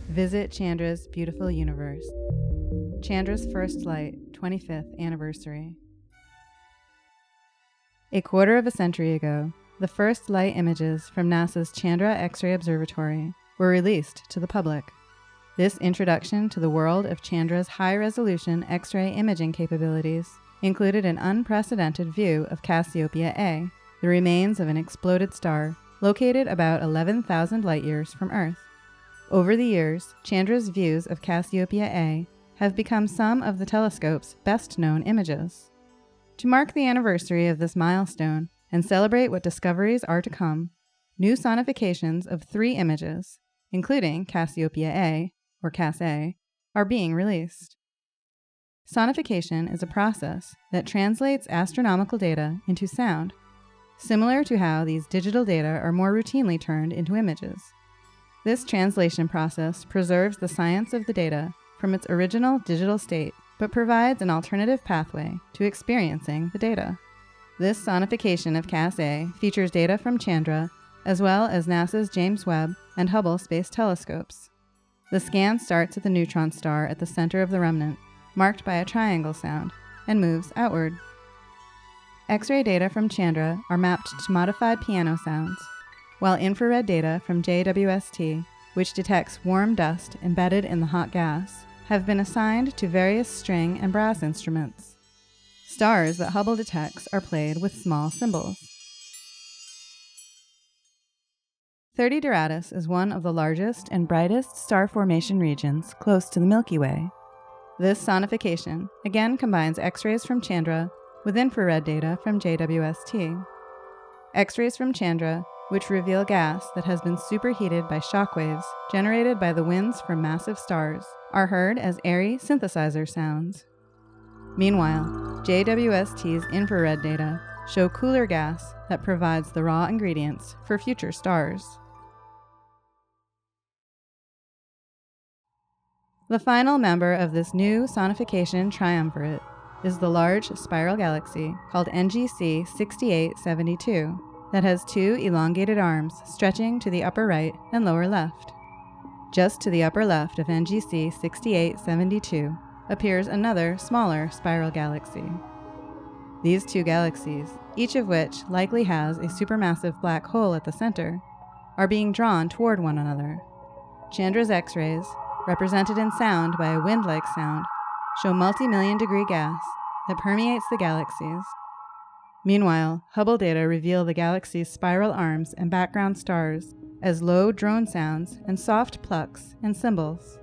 Visit Chandra's beautiful universe. Chandra's first light, 25th anniversary. A quarter of a century ago, the first light images from NASA's Chandra X-ray Observatory were released to the public. This introduction to the world of Chandra's high-resolution X-ray imaging capabilities included an unprecedented view of Cassiopeia A, the remains of an exploded star located about 11,000 light-years from Earth. Over the years, Chandra's views of Cassiopeia A have become some of the telescope's best-known images. To mark the anniversary of this milestone and celebrate what discoveries are to come, new sonifications of 3 images, including Cassiopeia A, or Cas A, are being released. Sonification is a process that translates astronomical data into sound, similar to how these digital data are more routinely turned into images. This translation process preserves the science of the data from its original digital state, but provides an alternative pathway to experiencing the data. This sonification of Cas A features data from Chandra, as well as NASA's James Webb and Hubble space telescopes. The scan starts at the neutron star at the center of the remnant, marked by a triangle sound, and moves outward. X-ray data from Chandra are mapped to modified piano sounds, while infrared data from JWST, which detects warm dust embedded in the hot gas, have been assigned to various string and brass instruments. Stars that Hubble detects are played with small cymbals. 30 Doradus is one of the largest and brightest star formation regions close to the Milky Way. This sonification again combines X-rays from Chandra with infrared data from JWST. X-rays from Chandra, which reveal gas that has been superheated by shock waves generated by the winds from massive stars, are heard as airy synthesizer sounds. Meanwhile, JWST's infrared data show cooler gas that provides the raw ingredients for future stars. The final member of this new sonification triumvirate is the large spiral galaxy called NGC 6872 that has 2 elongated arms stretching to the upper right and lower left. Just to the upper left of NGC 6872 appears another, smaller spiral galaxy. These 2 galaxies, each of which likely has a supermassive black hole at the center, are being drawn toward one another. Chandra's X-rays, represented in sound by a wind-like sound, show multi-million-degree gas that permeates the galaxies. Meanwhile, Hubble data reveal the galaxy's spiral arms and background stars as low drone sounds and soft plucks and cymbals.